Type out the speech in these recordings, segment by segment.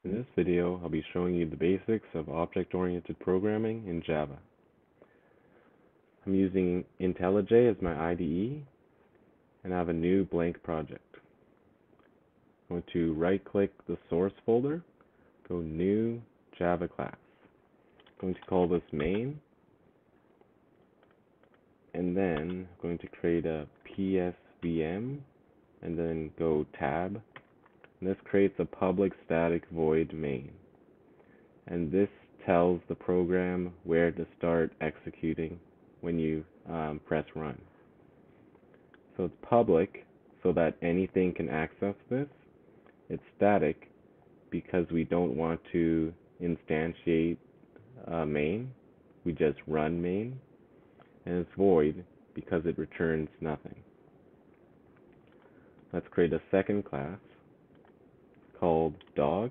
In this video, I'll be showing you the basics of object-oriented programming in Java. I'm using Intellij as my IDE, and I have a new blank project. I'm going to right-click the source folder, go New Java Class. I'm going to call this main, and then I'm going to create a PSVM, and then go tab. And this creates a public static void main. And this tells the program where to start executing when you press run. So it's public so that anything can access this. It's static because we don't want to instantiate main. We just run main. And it's void because it returns nothing. Let's create a second class called dog.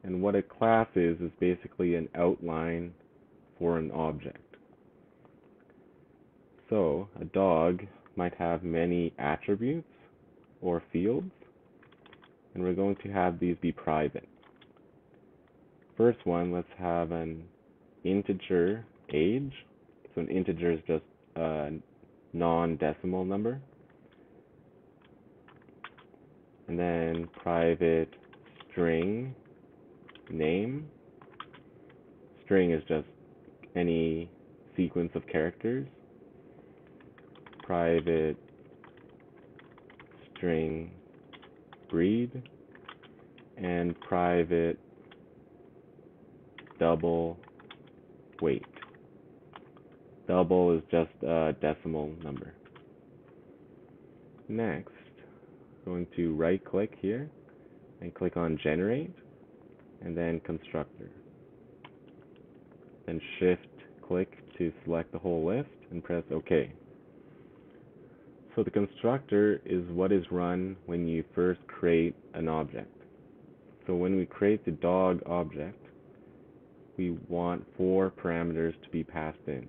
And what a class is basically an outline for an object. So a dog might have many attributes or fields, and we're going to have these be private. First one, let's have an integer age. So an integer is just a non-decimal number. And then private string name. String is just any sequence of characters. Private string breed, and private double weight. Double is just a decimal number. Next, I'm going to right click here and click on generate, and then constructor. Then shift click to select the whole list and press OK. So the constructor is what is run when you first create an object. So when we create the dog object, we want 4 parameters to be passed in: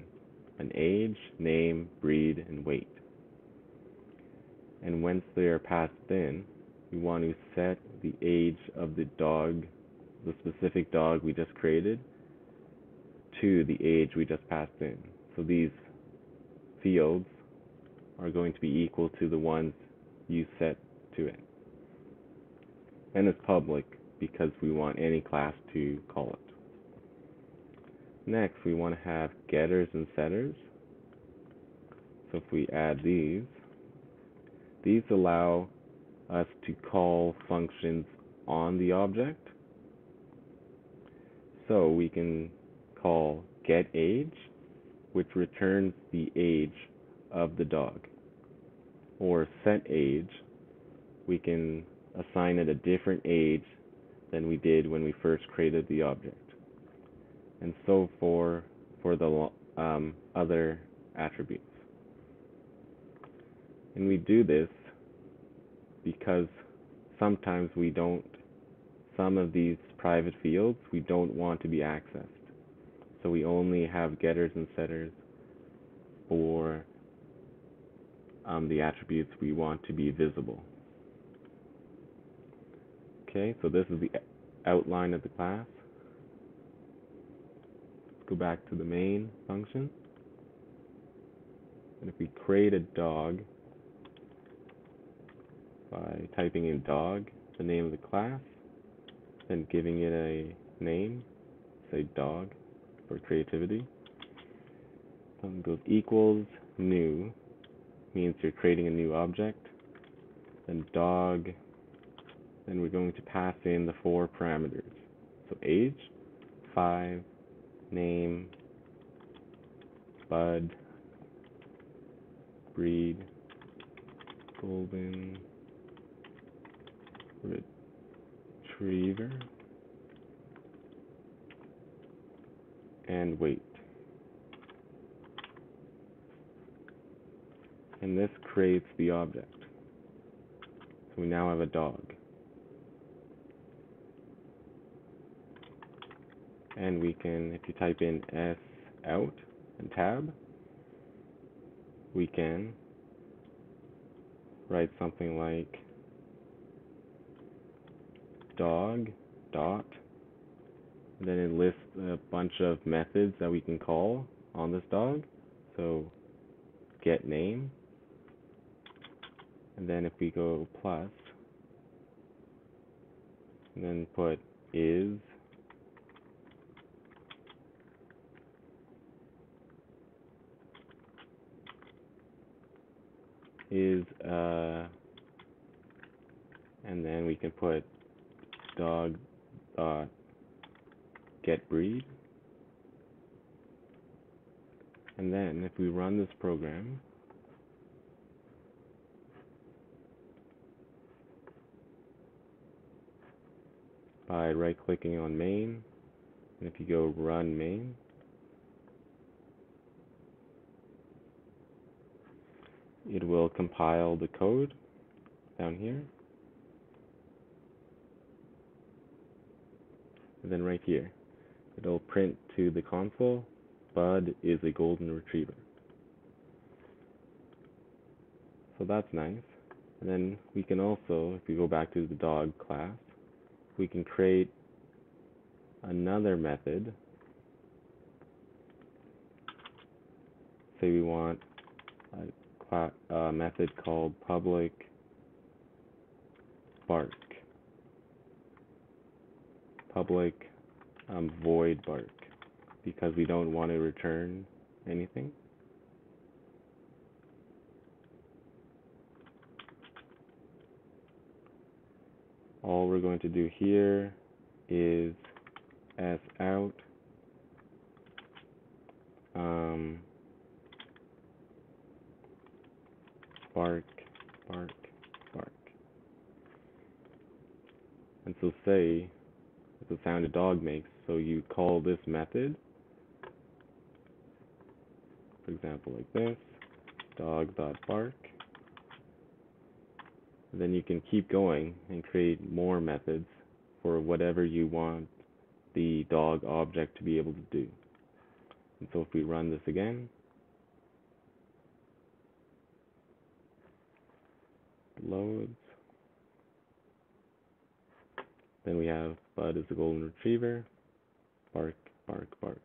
an age, name, breed, and weight. And once they are passed in, we want to set the age of the dog, the specific dog we just created, to the age we just passed in. So these fields are going to be equal to the ones you set to it. And it's public because we want any class to call it. Next, we want to have getters and setters. So if we add these allow us to call functions on the object. So we can call getAge, which returns the age of the dog, or setAge. We can assign it a different age than we did when we first created the object, and so for the other attributes. And we do this because sometimes some of these private fields we don't want to be accessed. So we only have getters and setters for the attributes we want to be visible. Okay, so this is the outline of the class. Let's go back to the main function. And if we create a dog by typing in dog, the name of the class, then giving it a name, say dog for creativity. Then goes equals new, means you're creating a new object. Then dog, then we're going to pass in the 4 parameters. So age, 5, name, bud, breed, golden retriever, and weight. And this creates the object. So we now have a dog. And we can, if you type in S out and tab, we can write something like dog dot, and then it lists a bunch of methods that we can call on this dog. So get name, and then if we go plus, and then put is and then we can put dog dot get breed, and then if we run this program, by right clicking on main, and if you go run main, it will compile the code down here, and then right here it'll print to the console, Bud is a golden retriever. So that's nice. And then we can also, if we go back to the dog class, we can create another method. Say we want a method called public bark, public void bark, because we don't want to return anything. All we're going to do here is s out bark, bark, bark. And so say it's the sound a dog makes, so you call this method, for example, like this, dog.bark. Then you can keep going and create more methods for whatever you want the dog object to be able to do. And so if we run this again, loads, then we have Bud is a golden retriever, bark, bark, bark.